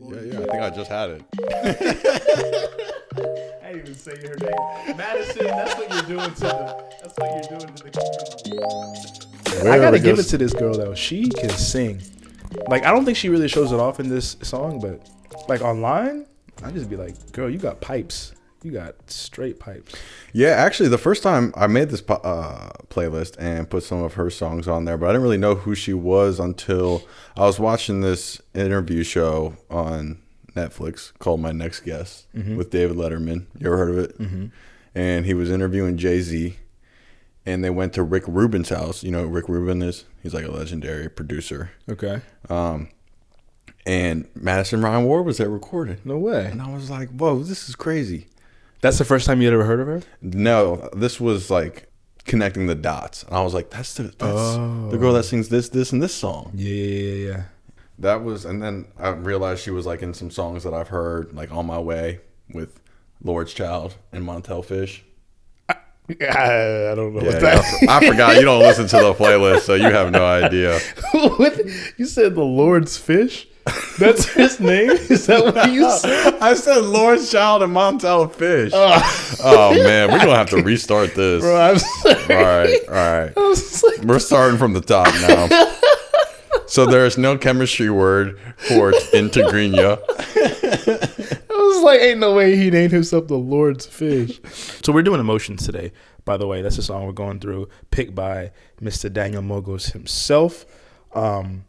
Yeah, I think I just had it. I didn't even say her name. Madison, that's what you're doing to the I gotta give it to this girl though. She can sing. Like, I don't think she really shows it off in this song, but like online, I just be like, girl, you got pipes. You got straight pipes. Yeah, actually, the first time I made this playlist and put some of her songs on there, but I didn't really know who she was until I was watching this interview show on Netflix called My Next Guest with David Letterman. You ever heard of it? Mm-hmm. And he was interviewing Jay-Z, and they went to Rick Rubin's house. You know who Rick Rubin is? He's like a legendary producer. Okay. And Madison Ryan Ward was there recording. No way. And I was like, whoa, this is crazy. That's the first time you had ever heard of her? No, this was like connecting the dots. And I was like, that's the girl that sings this, and this song. Yeah. That was, and then I realized she was like in some songs that I've heard, like On My Way with Lord's Child and Montel Fish. I don't know what that I forgot. You don't listen to the playlist, so you have no idea. What? You said the Lord's Fish? That's his name? Is that what you said? I said Lord's Child and Montel Fish. Oh man, we're gonna have to restart this. Bro, I'm sorry. All right. We're starting from the top now. So there is no chemistry word for integrinia. I was like, ain't no way he named himself the Lord's Fish. So we're doing Emotions today, by the way. That's the song we're going through, picked by Mr. Daniel Mogos himself. And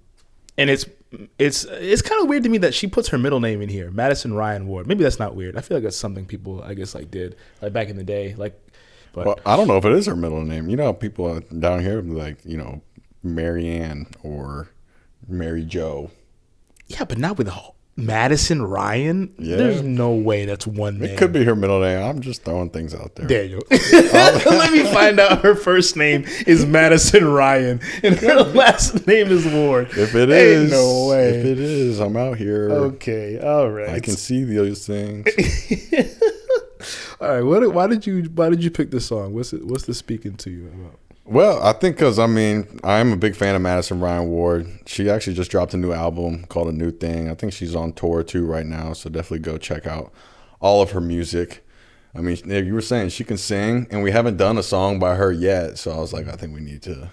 it's kind of weird to me that she puts her middle name in here, Madison Ryan Ward. Maybe that's not weird. I feel like that's something people, I guess, like did like back in the day. Like, but well, I don't know if it is her middle name. You know, people down here like, you know, Mary Ann or Mary Jo. Yeah, but not with Madison Ryan. Yeah. There's no way that's one name. It could be her middle name. I'm just throwing things out there. Daniel. Let me find out her first name is Madison Ryan and her last name is Ward. If it is, ain't no way. If it is, I'm out here. Okay, all right. I can see those things. All right. Why did you pick this song? What's this speaking to you about? Well, I think because, I mean, I'm a big fan of Madison Ryan Ward. She actually just dropped a new album called A New Thing. I think she's on tour, too, right now, so definitely go check out all of her music. I mean, you were saying she can sing, and we haven't done a song by her yet, so I was like, I think we need to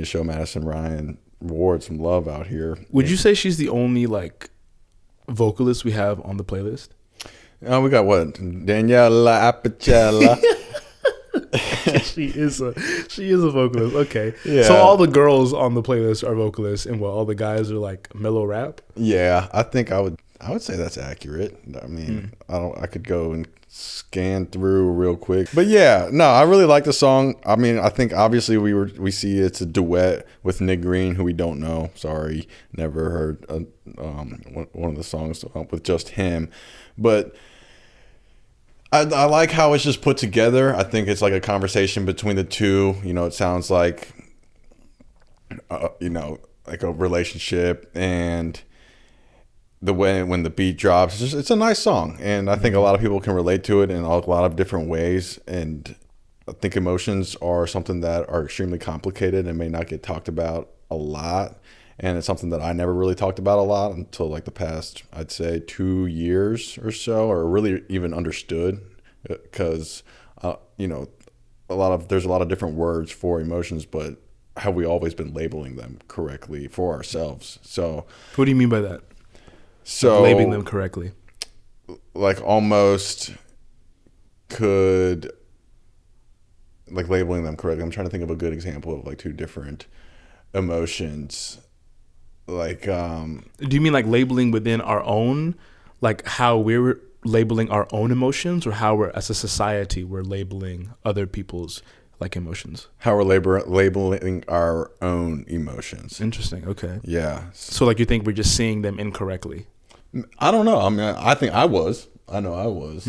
show Madison Ryan Ward some love out here. Would you say she's the only, like, vocalist we have on the playlist? We got, what, Daniela Apicella. she is a vocalist. Okay. Yeah. So all the girls on the playlist are vocalists, and all the guys are like mellow rap. Yeah, I think I would say that's accurate. I mean, I could go and scan through real quick, but yeah, no, I really like the song. I mean, I think obviously we see it's a duet with Nick Green, who we don't know. Sorry, never heard one of the songs with just him, but. I like how it's just put together. I think it's like a conversation between the two. You know, it sounds like, you know, like a relationship, and the way when the beat drops, it's a nice song. And I think a lot of people can relate to it in a lot of different ways. And I think emotions are something that are extremely complicated and may not get talked about a lot. And it's something that I never really talked about a lot until like the past, I'd say 2 years or so, or really even understood, because, you know, there's a lot of different words for emotions, but have we always been labeling them correctly for ourselves? So what do you mean by that? So labeling them correctly, like almost could like labeling them correctly. I'm trying to think of a good example of like two different emotions. Like, do you mean like labeling within our own, like how we're labeling our own emotions, or how we're as a society we're labeling other people's like emotions? How we're labeling our own emotions. Interesting. Okay. Yeah. So like you think we're just seeing them incorrectly? I don't know. I mean, I think I was. I know I was.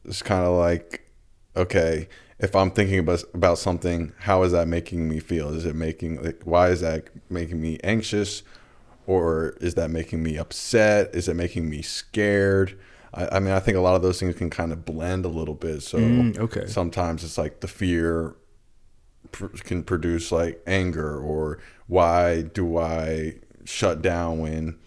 It's kind of like, okay, if I'm thinking about something, how is that making me feel? Is it why is that making me anxious? Or is that making me upset? Is it making me scared? I mean, I think a lot of those things can kind of blend a little bit. So okay. Sometimes it's like the fear can produce like anger, or why do I shut down when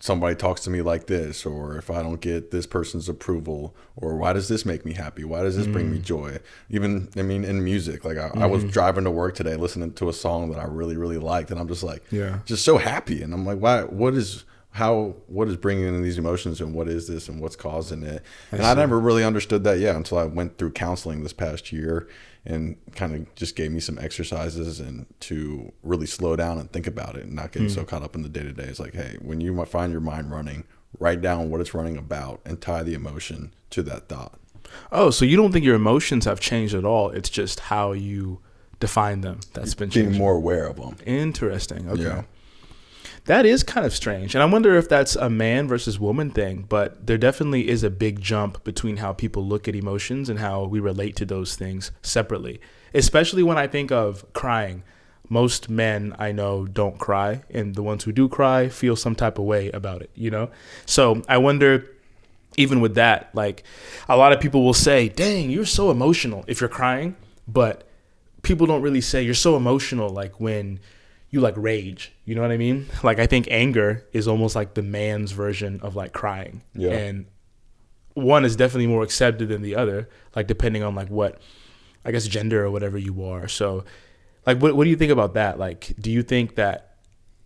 somebody talks to me like this, or if I don't get this person's approval, or why does this make me happy? Why does this bring me joy? Even, I mean, in music, like I was driving to work today, listening to a song that I really, really liked. And I'm just like, just so happy. And I'm like, why, what is bringing in these emotions, and what is this, and what's causing it? And I never really understood that until I went through counseling this past year, and kind of just gave me some exercises and to really slow down and think about it and not get so caught up in the day-to-day. It's like, hey, when you find your mind running, write down what it's running about and tie the emotion to that thought. Oh, so you don't think your emotions have changed at all? It's just how you define them that's been changed. Being more aware of them. Interesting. Okay. Yeah. That is kind of strange. And I wonder if that's a man versus woman thing, but there definitely is a big jump between how people look at emotions and how we relate to those things separately, especially when I think of crying. Most men I know don't cry, and the ones who do cry feel some type of way about it, you know? So I wonder, even with that, like a lot of people will say, dang, you're so emotional if you're crying, but people don't really say you're so emotional like when you like rage, you know what I mean? Like I think anger is almost like the man's version of like crying. Yeah. And one is definitely more accepted than the other, like depending on like what, I guess, gender or whatever you are. So like what do you think about that? Like, do you think that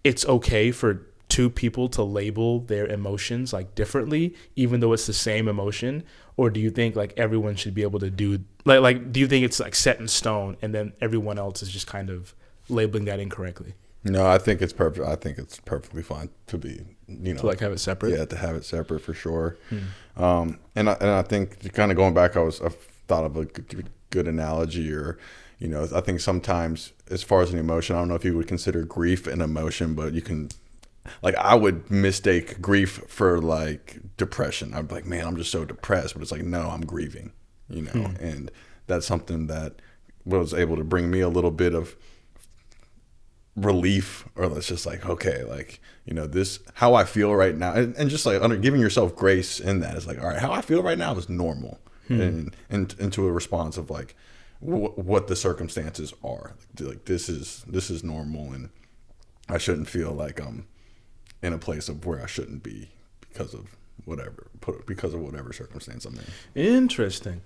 it's okay for two people to label their emotions like differently, even though it's the same emotion? Or do you think like everyone should be able to do like do you think it's like set in stone and then everyone else is just kind of labeling that incorrectly? No, I think it's perfect. I think it's perfectly fine to be, you know, to like have it separate. Yeah, to have it separate for sure. And I think kind of going back, I thought of a good analogy, or, you know, I think sometimes as far as an emotion, I don't know if you would consider grief an emotion, but you can, like, I would mistake grief for like depression. I'd be like, man, I'm just so depressed, but it's like, no, I'm grieving, you know, and that's something that was able to bring me a little bit of relief, or it's just like, okay, like, you know, this, how I feel right now, and just like giving yourself grace in that is like, all right, how I feel right now is normal, and into a response of like what the circumstances are, like this is normal, and I shouldn't feel like I'm in a place of where I shouldn't be because of whatever circumstance I'm in. Interesting.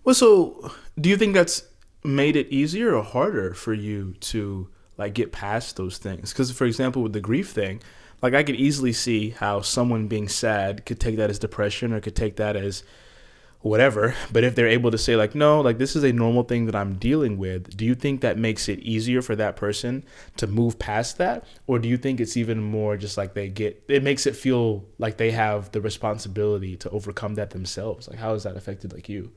Well, so do you think that's made it easier or harder for you to like get past those things? Because, for example, with the grief thing, like I could easily see how someone being sad could take that as depression or could take that as whatever. But if they're able to say like, no, like this is a normal thing that I'm dealing with, do you think that makes it easier for that person to move past that? Or do you think it's even more just like it makes it feel like they have the responsibility to overcome that themselves? Like how has that affected like you?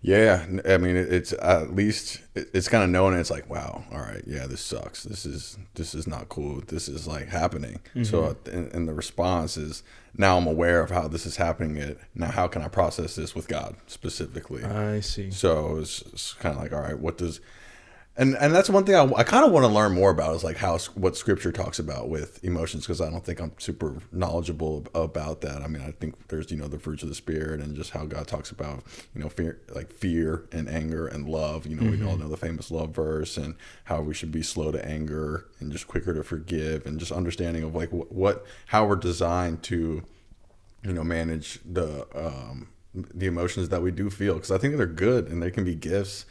Yeah, I mean, it's at least it's kind of knowing it's like, wow, all right, yeah, this sucks. This is not cool. This is like happening. So, and the response is, now I'm aware of how this is happening. Now, how can I process this with God specifically? I see. So it's kind of like, all right, what does, and that's one thing I kind of want to learn more about, is like what Scripture talks about with emotions, because I don't think I'm super knowledgeable about that. I mean, I think there's, you know, the fruits of the Spirit, and just how God talks about, you know, fear and anger and love. You know, we all know the famous love verse, and how we should be slow to anger and just quicker to forgive, and just understanding of like how we're designed to, you know, manage the emotions that we do feel, because I think they're good and they can be gifts,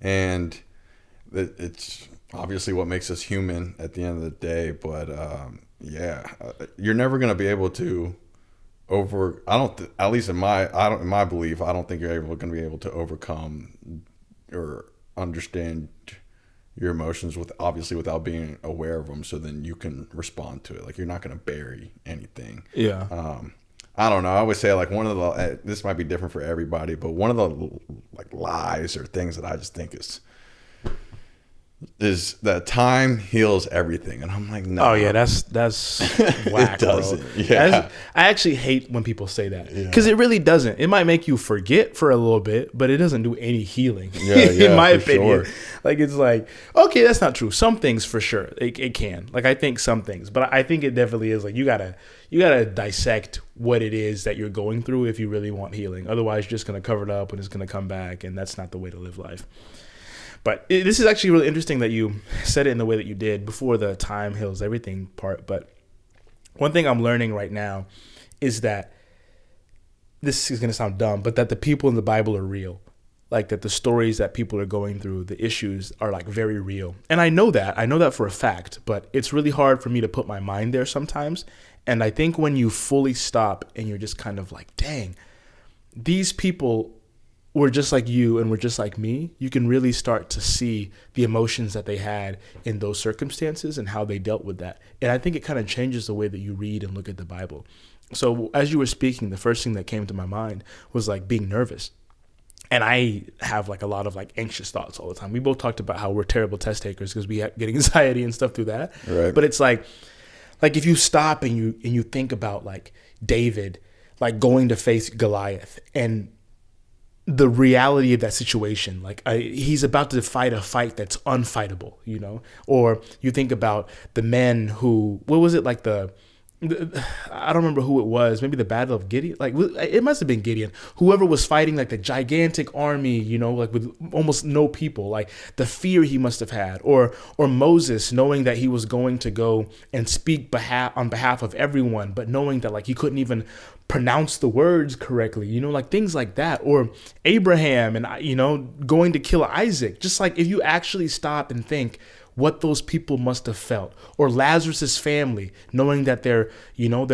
and it's obviously what makes us human at the end of the day. But you're never going to be able to at least in my belief, I don't think you're going to be able to overcome or understand your emotions without being aware of them, so then you can respond to it. Like, you're not going to bury anything. Yeah. I don't know. I always say, like, one of the, this might be different for everybody, but one of the like lies or things that I just think is that time heals everything. And I'm like, no. Oh yeah, that's whack, it doesn't. Bro. Yeah. I actually hate when people say that, because it really doesn't. It might make you forget for a little bit, but it doesn't do any healing. In my opinion. Sure. Like, it's like, okay, that's not true. Some things for sure it can. Like, I think some things, but I think it definitely is like you gotta dissect what it is that you're going through if you really want healing. Otherwise, you're just gonna cover it up and it's gonna come back, and that's not the way to live life. But this is actually really interesting that you said it in the way that you did before the time heals everything part. But one thing I'm learning right now is that this is going to sound dumb, but that the people in the Bible are real. Like that the stories that people are going through, the issues are like very real. And I know that for a fact, but it's really hard for me to put my mind there sometimes. And I think when you fully stop and you're just kind of like, dang, these people were just like you and were just like me, you can really start to see the emotions that they had in those circumstances and how they dealt with that. And I think it kind of changes the way that you read and look at the Bible. So as you were speaking, the first thing that came to my mind was like being nervous. And I have like a lot of like anxious thoughts all the time. We both talked about how we're terrible test takers because we get anxiety and stuff through that. Right. But it's like if you stop and you think about like David, like going to face Goliath and the reality of that situation, like he's about to fight a fight that's unfightable, you know? Or you think about the men who, what was it, like I don't remember who it was, maybe the Battle of Gideon, like it must have been Gideon, whoever was fighting like the gigantic army, you know, like with almost no people, like the fear he must have had, or Moses knowing that he was going to go and speak on behalf of everyone, but knowing that like he couldn't even pronounce the words correctly, you know, like things like that, or Abraham and, you know, going to kill Isaac. Just like if you actually stop and think what those people must have felt, or Lazarus's family knowing that their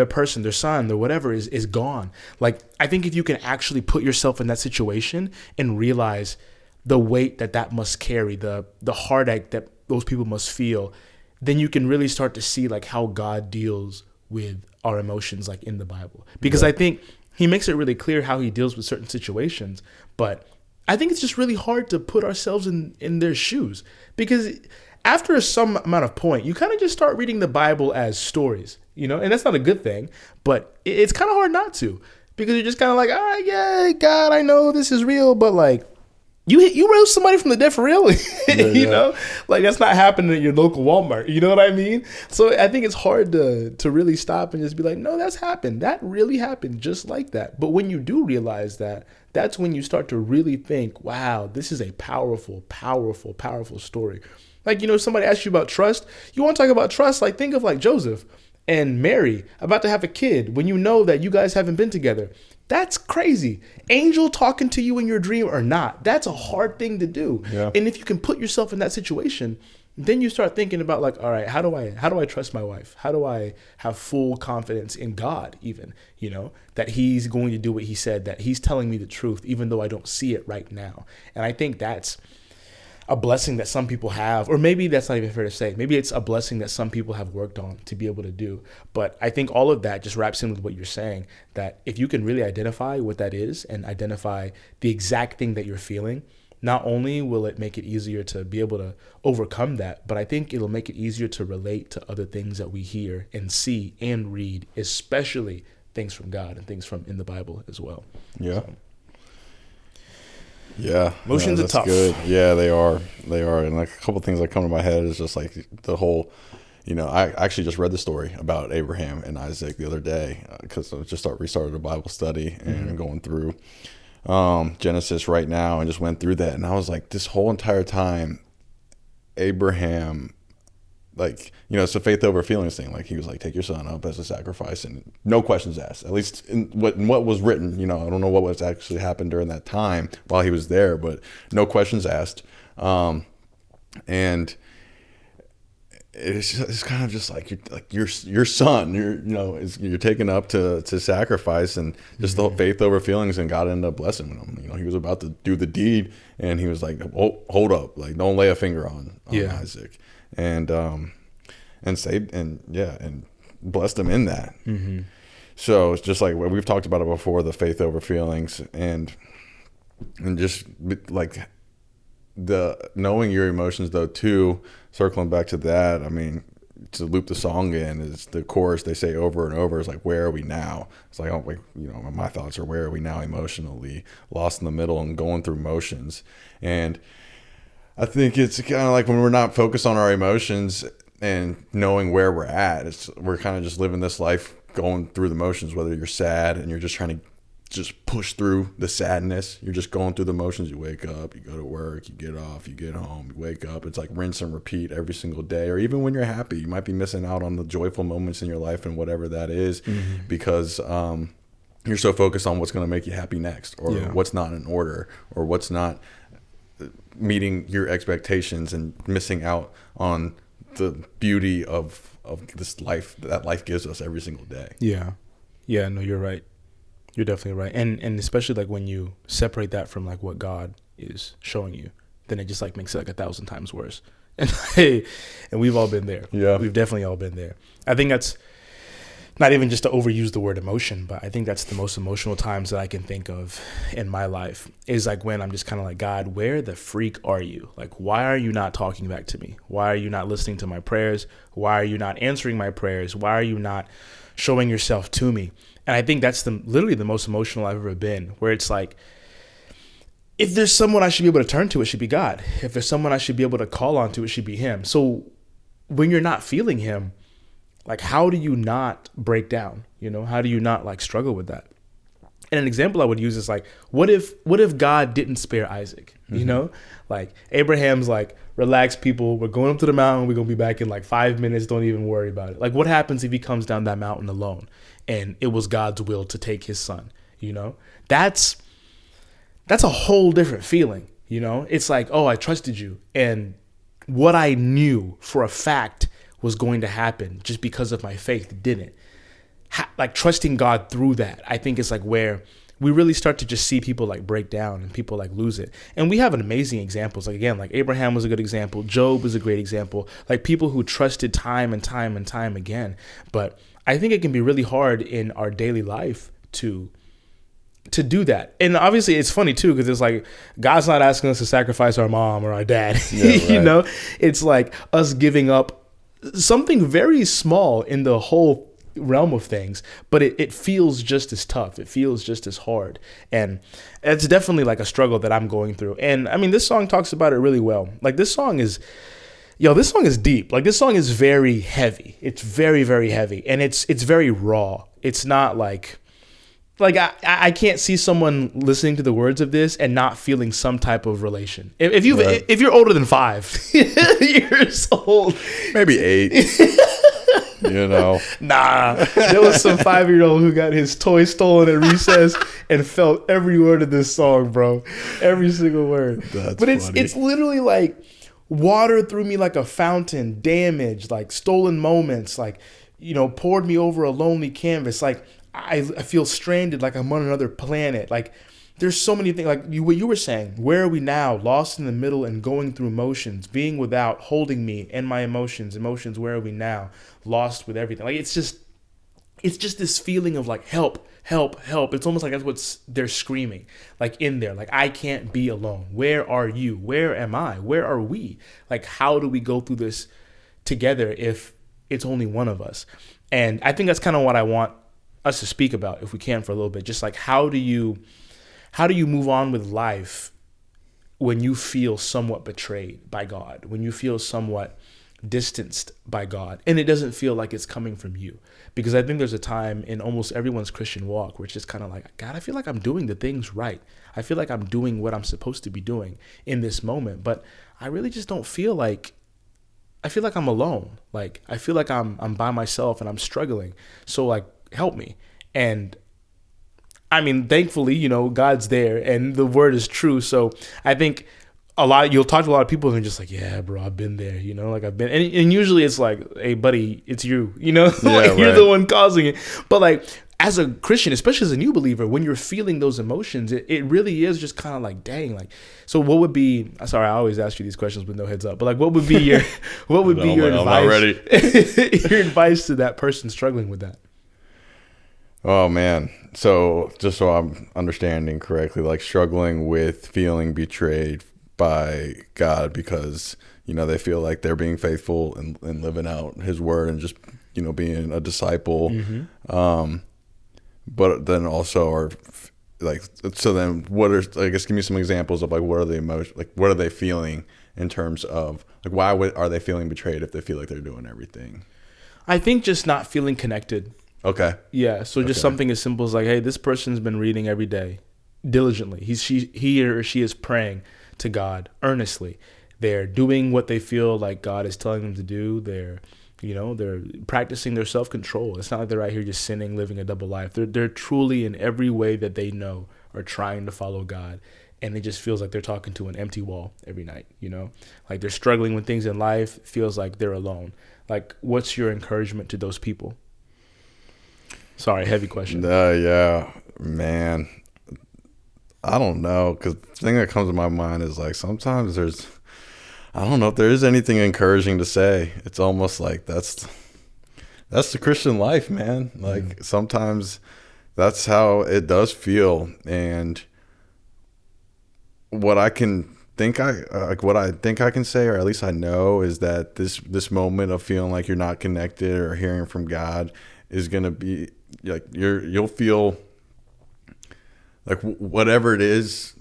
person, their son, their whatever is gone. Like, I think if you can actually put yourself in that situation and realize the weight that must carry, the heartache that those people must feel, then you can really start to see like how God deals with our emotions, like in the Bible. Because I think he makes it really clear how he deals with certain situations, but I think it's just really hard to put ourselves in their shoes, because after some amount of point, you kind of just start reading the Bible as stories, you know, and that's not a good thing, but it's kind of hard not to, because you're just kind of like, all right, yeah, God, I know this is real, but like, you rose somebody from the dead for real, you know, like that's not happening at your local Walmart. You know what I mean? So I think it's hard to really stop and just be like, no, that's happened. That really happened just like that. But when you do realize that, that's when you start to really think, wow, this is a powerful, powerful, powerful story. Like, you know, somebody asks you about trust. You want to talk about trust? Like, think of like Joseph and Mary about to have a kid when you know that you guys haven't been together. That's crazy. Angel talking to you in your dream or not, that's a hard thing to do. Yeah. And if you can put yourself in that situation, then you start thinking about like, all right, how do I trust my wife? How do I have full confidence in God even, you know, that he's going to do what he said, that he's telling me the truth, even though I don't see it right now. And I think that's a blessing that some people have, or maybe that's not even fair to say. Maybe it's a blessing that some people have worked on to be able to do. But I think all of that just wraps in with what you're saying, that if you can really identify what that is and identify the exact thing that you're feeling, not only will it make it easier to be able to overcome that, but I think it'll make it easier to relate to other things that we hear and see and read, especially things from God and things from in the Bible as well. Yeah. So. Yeah, emotions are tough. Good. Yeah, they are. And like a couple of things that come to my head is just like the whole, you know, I actually just read the story about Abraham and Isaac the other day because I just restarted a Bible study and going through Genesis right now and just went through that. And I was like, this whole entire time, Abraham, like, you know, it's a faith over feelings thing. Like he was like, take your son up as a sacrifice and no questions asked, at least in what was written. You know, I don't know what was actually happened during that time while he was there, but no questions asked. And it's kind of just like your son, you're taken up to sacrifice, and just the whole faith over feelings, and God ended up blessing him. You know, he was about to do the deed and he was like, oh, hold up, like don't lay a finger on Isaac. And saved and blessed them in that. Mm-hmm. So it's just like we've talked about it before, the faith over feelings, and just like the knowing your emotions though too. Circling back to that, I mean, to loop the song in is the chorus they say over and over is like, where are we now? It's like, oh, like, you know, my thoughts are, where are we now emotionally, lost in the middle and going through motions. And I think it's kind of like when we're not focused on our emotions and knowing where we're at, we're kind of just living this life going through the motions, whether you're sad and you're just trying to just push through the sadness. You're just going through the motions. You wake up, you go to work, you get off, you get home, you wake up. It's like rinse and repeat every single day. Or even when you're happy, you might be missing out on the joyful moments in your life and whatever that is, because you're so focused on what's going to make you happy next, or what's not in order, or what's not meeting your expectations, and missing out on the beauty of this life that life gives us every single day. No, you're right. You're definitely right. And especially like when you separate that from like what God is showing you, then it just like makes it like 1,000 times worse. And we've all been there. We've definitely all been there. I think that's not even just to overuse the word emotion, but I think that's the most emotional times that I can think of in my life, is like when I'm just kind of like, God, where the freak are you? Like, why are you not talking back to me? Why are you not listening to my prayers? Why are you not answering my prayers? Why are you not showing yourself to me? And I think that's literally the most emotional I've ever been, where it's like, if there's someone I should be able to turn to, it should be God. If there's someone I should be able to call on to, it should be him. So when you're not feeling him, like, how do you not break down? You know, how do you not like struggle with that? And an example I would use is like, what if God didn't spare Isaac? You know, like Abraham's like, relax, people, we're going up to the mountain. We're going to be back in like 5 minutes. Don't even worry about it. Like, what happens if he comes down that mountain alone and it was God's will to take his son? You know, that's a whole different feeling. You know, it's like, oh, I trusted you. And what I knew for a fact was going to happen just because of my faith didn't. Like trusting God through that, I think is like where we really start to just see people like break down and people like lose it. And we have an amazing examples. Like, again, like Abraham was a good example. Job was a great example. Like people who trusted time and time and time again. But I think it can be really hard in our daily life to do that. And obviously it's funny too, because it's like God's not asking us to sacrifice our mom or our dad. Yeah, right. You know, it's like us giving up something very small in the whole realm of things, but it feels just as tough. It feels just as hard. And it's definitely like a struggle that I'm going through. And I mean, this song talks about it really well. Like this song is deep. Like this song is very heavy. It's very, very heavy. And it's very raw. It's not like I can't see someone listening to the words of this and not feeling some type of relation. If you're older than 5 years old, maybe 8, you know, nah, there was some 5-year-old who got his toy stolen at recess and felt every word of this song, bro, every single word. But it's literally like water through me like a fountain, damage, like stolen moments, like, you know, poured me over a lonely canvas, like. I feel stranded, like I'm on another planet. Like there's so many things, like what you were saying, where are we now? Lost in the middle and going through motions, being without, holding me and my emotions, where are we now? Lost with everything. Like it's just this feeling of like, help. It's almost like that's what they're screaming, like in there, like I can't be alone. Where are you? Where am I? Where are we? Like, how do we go through this together if it's only one of us? And I think that's kind of what I want us to speak about, if we can, for a little bit. Just like, how do you move on with life when you feel somewhat betrayed by God, when you feel somewhat distanced by God, and it doesn't feel like it's coming from you? Because I think there's a time in almost everyone's Christian walk where it's just kind of like, God, I feel like I'm doing the things right. I feel like I'm doing what I'm supposed to be doing in this moment, but I really just don't feel like, I feel like I'm alone. Like I feel like I'm by myself and I'm struggling. So like, help me. And I mean, thankfully, you know, God's there and the word is true. So I think you'll talk to a lot of people and they're just like, yeah, bro, I've been there, you know, like I've been, and usually it's like, hey buddy, it's you, you know, yeah, like you're the one causing it. But like, as a Christian, especially as a new believer, when you're feeling those emotions, it really is just kind of like, dang, like, so what would be, sorry, I always ask you these questions with no heads up, but like, what would be your, your advice? I'm not ready. Your advice to that person struggling with that? Oh man. So just so I'm understanding correctly, like struggling with feeling betrayed by God because, you know, they feel like they're being faithful and living out his word and just, you know, being a disciple. Mm-hmm. But then also are like, so then what are, I guess, give me some examples of like, what are the emotions, like what are they feeling in terms of like, why are they feeling betrayed if they feel like they're doing everything? I think just not feeling connected Okay. Yeah. So just something as simple as like, hey, this person's been reading every day diligently. He or she is praying to God earnestly. They're doing what they feel like God is telling them to do. They're practicing their self-control. It's not like they're out here just sinning, living a double life. They're truly in every way that they know are trying to follow God. And it just feels like they're talking to an empty wall every night, like they're struggling with things in life. It feels like they're alone. Like, what's your encouragement to those people? Sorry, heavy question. Yeah, man. I don't know, because the thing that comes to my mind is like sometimes I don't know if there is anything encouraging to say. It's almost like that's the Christian life, man. Like sometimes that's how it does feel. And what I think I can say, or at least I know, is that this moment of feeling like you're not connected or hearing from God is going to be like you'll feel like whatever it is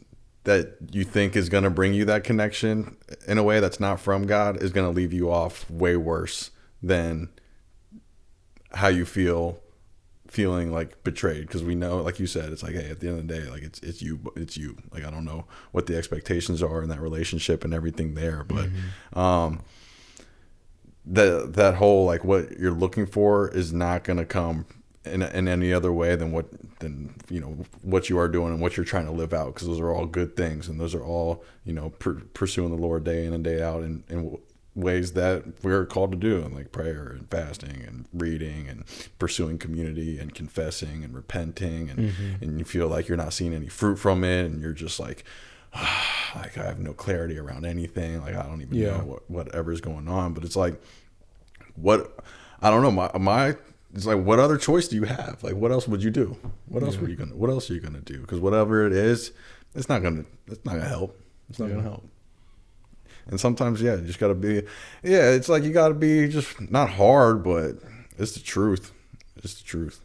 that you think is going to bring you that connection in a way that's not from God is going to leave you off way worse than how you feeling like betrayed. Because we know, like you said, it's like, hey, at the end of the day, like it's you. Like, I don't know what the expectations are in that relationship and everything there, but that whole like what you're looking for is not going to come in any other way than what you are doing and what you're trying to live out, because those are all good things, and those are all pursuing the Lord day in and day out in ways that we're called to do, and like prayer and fasting and reading and pursuing community and confessing and repenting, and you feel like you're not seeing any fruit from it, and you're just like I have no clarity around anything, like I don't even know whatever's going on. But it's like, I don't know, my it's like, what other choice do you have? Like, what else would you do? What else are you gonna do? Because whatever it is, it's not gonna help. It's not gonna help. And sometimes, you just gotta be, it's like you gotta be just not hard, but it's the truth. It's the truth.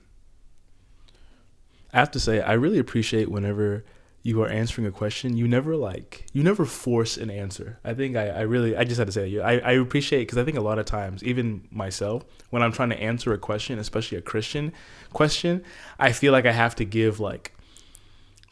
I have to say, I really appreciate whenever you are answering a question, you never force an answer. I think I just had to say that. I appreciate, because I think a lot of times, even myself, when I'm trying to answer a question, especially a Christian question, I feel like I have to give like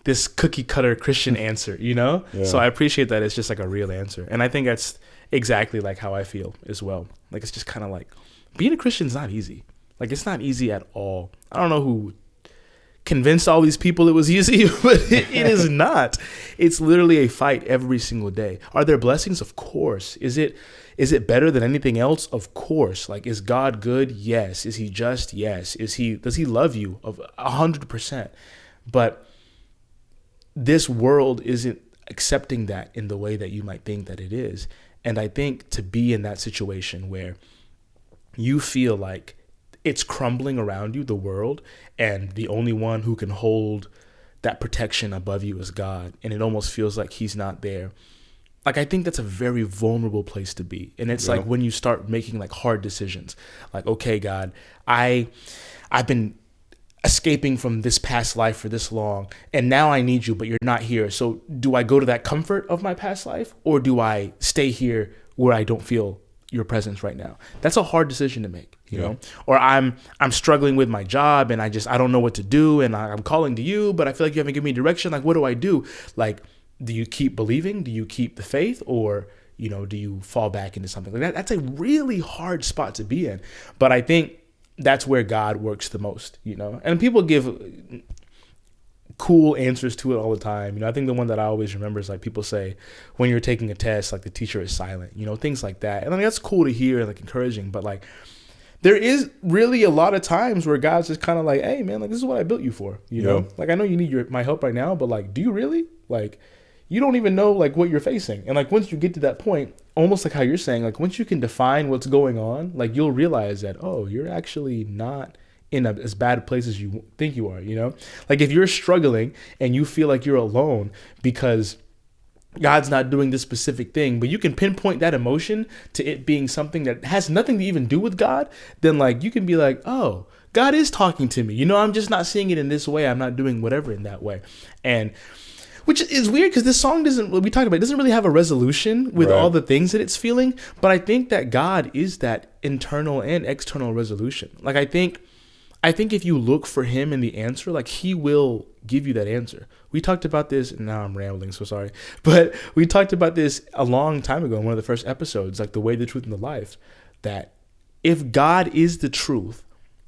this cookie cutter Christian answer, Yeah. So I appreciate that it's just like a real answer. And I think that's exactly like how I feel as well. Like, it's just kind of like, being a Christian is not easy. Like, it's not easy at all. I don't know who convinced all these people it was easy, but it is not. It's literally a fight every single day. Are there blessings? Of course. Is it better than anything else? Of course. Like, is God good? Yes. Is he just? Yes. Does he love you? Of 100%. But this world isn't accepting that in the way that you might think that it is. And I think to be in that situation where you feel like it's crumbling around you, the world, and the only one who can hold that protection above you is God, and it almost feels like he's not there. Like, I think that's a very vulnerable place to be. And it's like when you start making like hard decisions, like, okay, God, I've been escaping from this past life for this long, and now I need you, but you're not here. So do I go to that comfort of my past life, or do I stay here where I don't feel your presence right now? That's a hard decision to make, you know? Or I'm struggling with my job, and I don't know what to do, and I'm calling to you, but I feel like you haven't given me direction. Like, what do I do? Like, do you keep believing? Do you keep the faith? Or, do you fall back into something like that? That's a really hard spot to be in. But I think that's where God works the most, And people give cool answers to it all the time. I think the one that I always remember is like, people say when you're taking a test, like the teacher is silent, things like that. And I mean, that's cool to hear, like encouraging, but like there is really a lot of times where God's just kind of like, hey man, like this is what I built you for, know? Like, I know you need my help right now, but like, do you really? Like, you don't even know like what you're facing. And like, once you get to that point, almost like how you're saying, like once you can define what's going on, like you'll realize that, oh, you're actually not in as bad a place as you think you are, Like, if you're struggling and you feel like you're alone because God's not doing this specific thing, but you can pinpoint that emotion to it being something that has nothing to even do with God, then like you can be like, oh, God is talking to me. I'm just not seeing it in this way. I'm not doing whatever in that way. And which is weird, because this song doesn't really have a resolution with all the things that it's feeling. But I think that God is that internal and external resolution. Like, I think I think if you look for him in the answer, like he will give you that answer. We talked about this, and now I'm rambling, so sorry. But we talked about this a long time ago in one of the first episodes, like the way, the truth, and the life, that if God is the truth,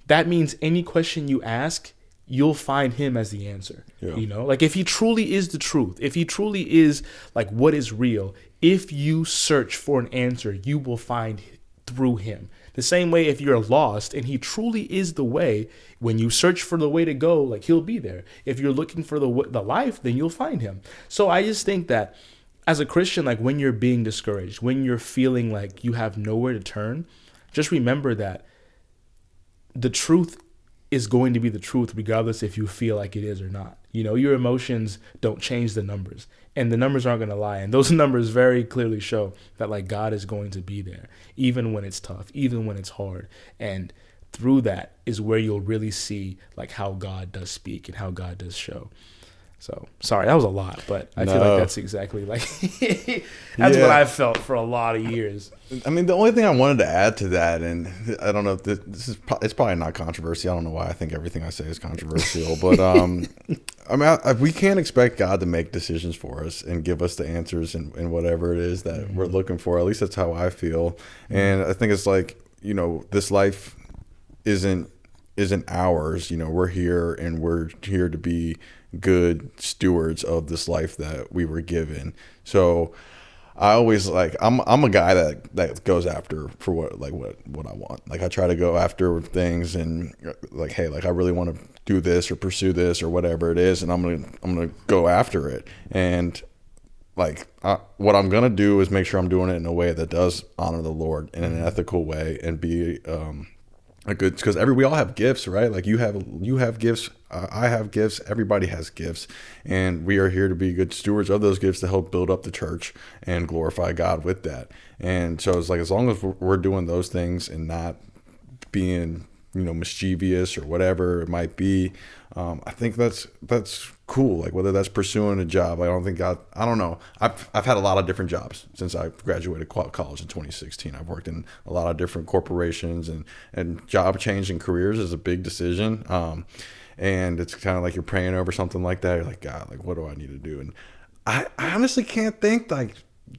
that means any question you ask, you'll find him as the answer. Yeah. You know, like if he truly is the truth, if he truly is like what is real, if you search for an answer, you will find through him. The same way, if you're lost and he truly is the way, when you search for the way to go, like he'll be there. If you're looking for the life, then you'll find him. So I just think that as a Christian, like when you're being discouraged, when you're feeling like you have nowhere to turn, just remember that the truth is going to be the truth regardless if you feel like it is or not. You know, your emotions don't change the numbers, and the numbers aren't going to lie. And those numbers very clearly show that like God is going to be there, even when it's tough, even when it's hard. And through that is where you'll really see like how God does speak and how God does show. So sorry, that was a lot, but I feel like that's exactly like that's what I've felt for a lot of years. I mean, the only thing I wanted to add to that, and I don't know if it's probably not controversy. I don't know why I think everything I say is controversial, but I mean, we can't expect God to make decisions for us and give us the answers and whatever it is that we're looking for. At least that's how I feel. And I think it's like, you know, this life isn't ours. You know, we're here and we're here to be good stewards of this life that we were given. So I always like, I'm a guy that goes after for what I want. Like I try to go after things and like, hey, like I really want to do this or pursue this or whatever it is, and I'm gonna go after it. And like what I'm gonna do is make sure I'm doing it in a way that does honor the Lord in an ethical way and be a good, because we all have gifts, right? Like you have gifts, I have gifts, everybody has gifts, and we are here to be good stewards of those gifts to help build up the church and glorify God with that. And so it's like, as long as we're doing those things and not being, you know, mischievous or whatever it might be, I think that's cool. Like whether that's pursuing a job, I don't know. I've had a lot of different jobs since I graduated college in 2016. I've worked in a lot of different corporations, and job change and careers is a big decision. And it's kind of like you're praying over something like that. You're like, God, like what do I need to do? And I honestly can't think like,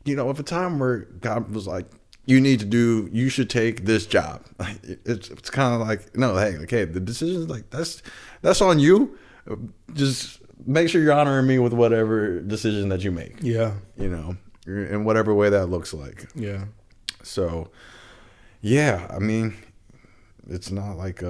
you know, of a time where God was like, you should take this job. It's kind of like, no, hey, okay, the decision's like, that's on you. Just make sure you're honoring me with whatever decision that you make. Yeah. You know, in whatever way that looks like. Yeah. So, yeah, I mean, it's not like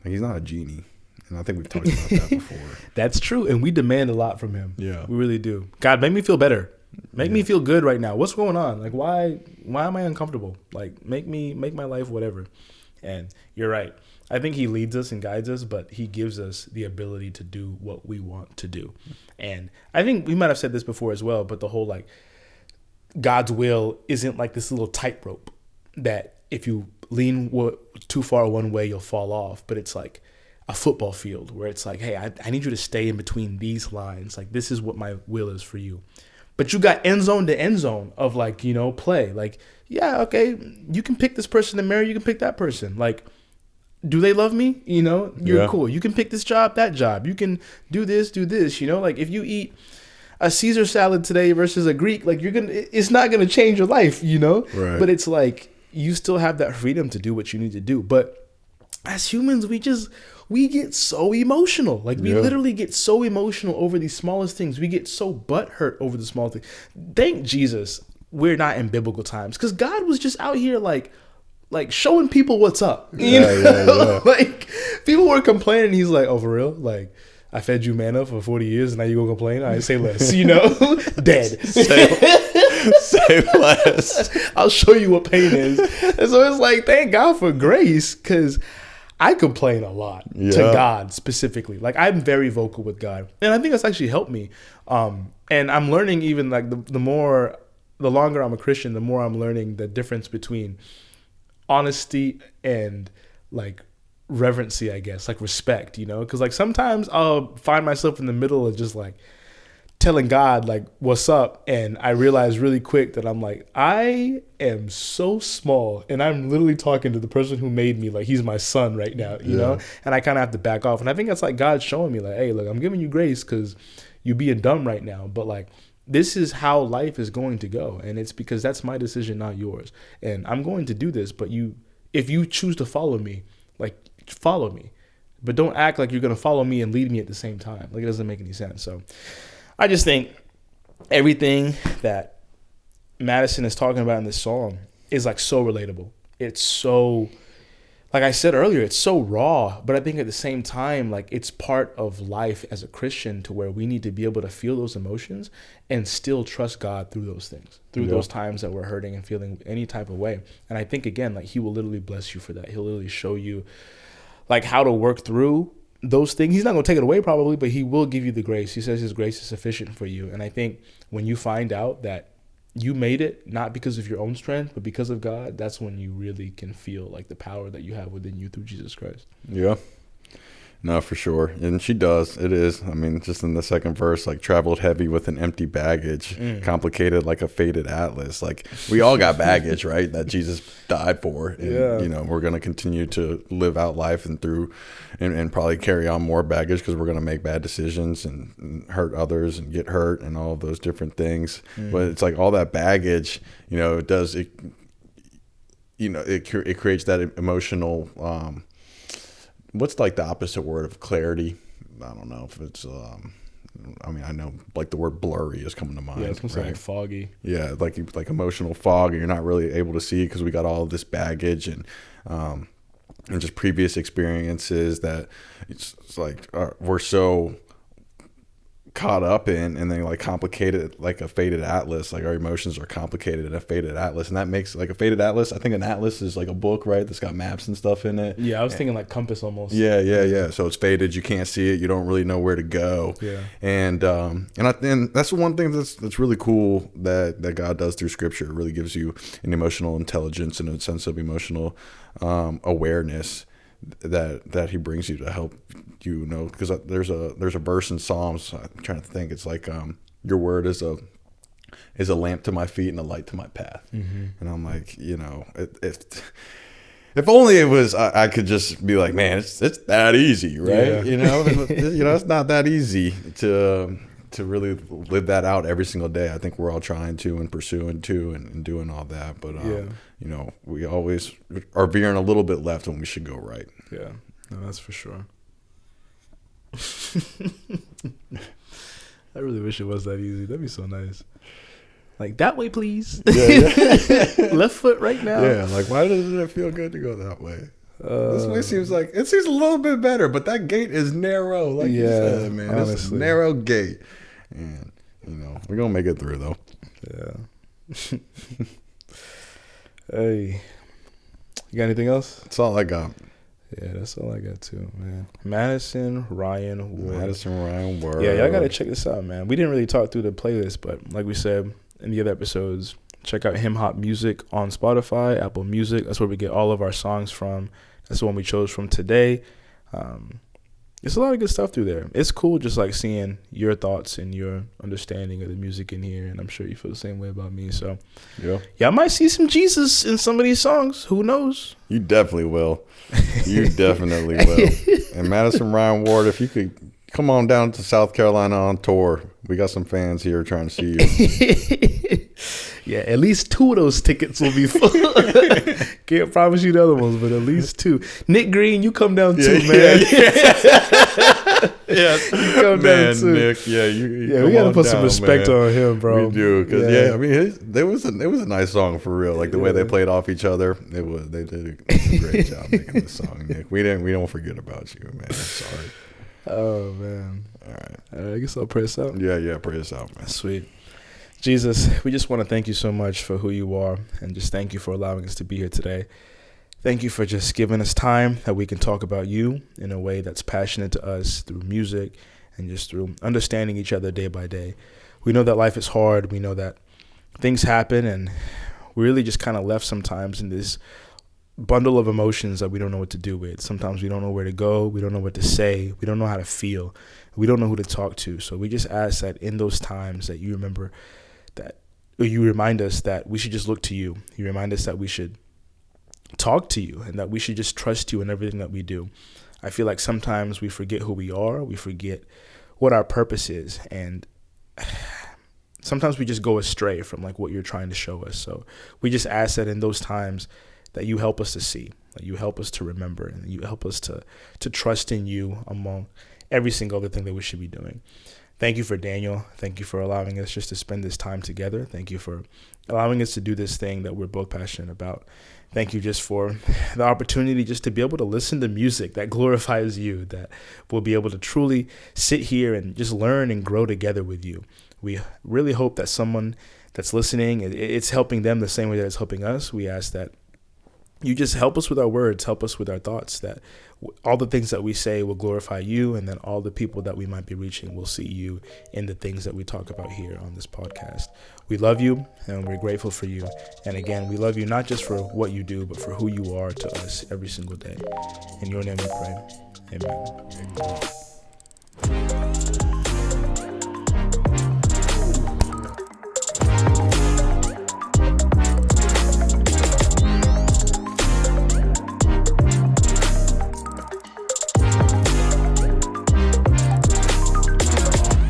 he's not a genie. And I think we've talked about that before. That's true. And we demand a lot from him. Yeah. We really do. God, make me feel better. Make me feel good right now. What's going on? Like, why am I uncomfortable? Like, make my life whatever. And you're right. I think he leads us and guides us, but he gives us the ability to do what we want to do. And I think we might have said this before as well, but the whole like God's will isn't like this little tightrope that if you lean too far one way, you'll fall off. But it's like a football field where it's like, hey, I need you to stay in between these lines. Like, this is what my will is for you. But you got end zone to end zone of like, you know, play. Like, yeah, okay, you can pick this person to marry. You can pick that person. Like, do they love me? You know, you're cool. You can pick this job, that job. You can do this, you know, like if you eat a Caesar salad today versus a Greek, like it's not going to change your life, you know, right. But it's like, you still have that freedom to do what you need to do. But as humans, we get so emotional. Like we literally get so emotional over these smallest things. We get so butthurt over the small things. Thank Jesus we're not in biblical times, because God was just out here like showing people what's up. You know? Like people were complaining. He's like, oh, for real? Like, I fed you manna for 40 years and now you gonna complain? I say less, you know? Dead. Say less. I'll show you what pain is. And so it's like, thank God for grace, because I complain a lot to God specifically. Like, I'm very vocal with God. And I think that's actually helped me. And I'm learning, even like the longer I'm a Christian, the more I'm learning the difference between honesty and like reverency, I guess, like respect, you know? Because like sometimes I'll find myself in the middle of just like telling God like what's up, and I realized really quick that I'm like, I am so small, and I'm literally talking to the person who made me like he's my son right now, you know. And I kind of have to back off, and I think that's like God showing me like, hey, look, I'm giving you grace because you're being dumb right now, but like this is how life is going to go, and it's because that's my decision, not yours, and I'm going to do this. But if you choose to follow me, like follow me, but don't act like you're going to follow me and lead me at the same time. Like it doesn't make any sense. So I just think everything that Madison is talking about in this song is like so relatable. It's so, like I said earlier, it's so raw, but I think at the same time, like it's part of life as a Christian to where we need to be able to feel those emotions and still trust God through those things, through those times that we're hurting and feeling any type of way. And I think, again, like he will literally bless you for that. He'll literally show you like how to work through those things. He's not going to take it away probably, but he will give you the grace. He says his grace is sufficient for you. And I think when you find out that you made it, not because of your own strength, but because of God, that's when you really can feel like the power that you have within you through Jesus Christ. Yeah. No, for sure. And she does. It is. I mean, just in the second verse, like traveled heavy with an empty baggage, complicated like a faded atlas. Like we all got baggage, right? That Jesus died for. And, you know, we're going to continue to live out life and probably carry on more baggage because we're going to make bad decisions and hurt others and get hurt and all of those different things. But it's like all that baggage, you know, it creates that emotional, what's like the opposite word of clarity? I don't know if it's, I mean, I know like the word blurry is coming to mind. Yeah, it's right? Like foggy. Yeah, like emotional fog, and you're not really able to see because we got all of this baggage and just previous experiences that it's like we're so caught up in, and then like complicated like a faded atlas. Like our emotions are complicated in a faded atlas, and that makes like a faded atlas. I think an atlas is like a book, right? That's got maps and stuff in it. Yeah, I was thinking like compass almost. Yeah. So it's faded. You can't see it. You don't really know where to go. Yeah. And that's the one thing that's really cool that God does through Scripture. It really gives you an emotional intelligence and a sense of emotional awareness that he brings you to help you know, because there's a verse in Psalms, I'm trying to think, it's like your word is a lamp to my feet and a light to my path. And I'm like, you know, if only it was I could just be like, man, it's that easy, right? You know, it's not that easy to really live that out every single day. I think we're all trying to and pursuing to and doing all that, but you know, we always are veering a little bit left when we should go right. Yeah, no, that's for sure. I really wish it was that easy. That'd be so nice. Like, that way, please. Yeah. Left foot right now. Yeah, like, why doesn't it feel good to go that way? This way seems a little bit better, but that gate is narrow. Like you said, man. Honestly. It's a narrow gate. And, you know, we're going to make it through, though. Yeah. Hey. You got anything else? That's all I got. Yeah, that's all I got too, man. Madison Ryan Ward. Yeah, y'all gotta check this out, man. We didn't really talk through the playlist, but like we said in the other episodes, check out Him Hop Music on Spotify, Apple Music. That's where we get all of our songs from. That's the one we chose from today. There's a lot of good stuff through there. It's cool just like seeing your thoughts and your understanding of the music in here, and I'm sure you feel the same way about me. So yeah, I might see some Jesus in some of these songs. Who knows? You definitely will. You definitely will. And Madison Ryan Ward, if you could come on down to South Carolina on tour. We got some fans here trying to see you. Yeah, at least 2 of those tickets will be full. Can't promise you the other ones, but at least 2. Nick Green, you come down too, man. Yeah, you come down too. Nick, we got to put some respect on him, bro. We do, because I mean, it was a nice song for real. Like the way they played off each other, they did a great job making the song, Nick. We don't forget about you, man. I'm sorry. Oh man. All right. I guess I'll pray us out. Yeah, pray us out, man. Sweet. Jesus, we just want to thank you so much for who you are, and just thank you for allowing us to be here today. Thank you for just giving us time that we can talk about you in a way that's passionate to us through music and just through understanding each other day by day. We know that life is hard. We know that things happen, and we really just kind of left sometimes in this bundle of emotions that we don't know what to do with. Sometimes we don't know where to go. We don't know what to say. We don't know how to feel. We don't know who to talk to. So we just ask that in those times that you remember that, or you remind us that we should just look to you. You remind us that we should talk to you and that we should just trust you in everything that we do. I feel like sometimes we forget who we are. We forget what our purpose is. And sometimes we just go astray from like what you're trying to show us. So we just ask that in those times that you help us to see, that you help us to remember, and you help us to trust in you among every single other thing that we should be doing. Thank you for Daniel. Thank you for allowing us just to spend this time together. Thank you for allowing us to do this thing that we're both passionate about. Thank you just for the opportunity just to be able to listen to music that glorifies you, that we'll be able to truly sit here and just learn and grow together with you. We really hope that someone that's listening, it's helping them the same way that it's helping us. We ask that you just help us with our words, help us with our thoughts, that all the things that we say will glorify you, and then all the people that we might be reaching will see you in the things that we talk about here on this podcast. We love you, and we're grateful for you. And again, we love you not just for what you do, but for who you are to us every single day. In your name we pray. Amen.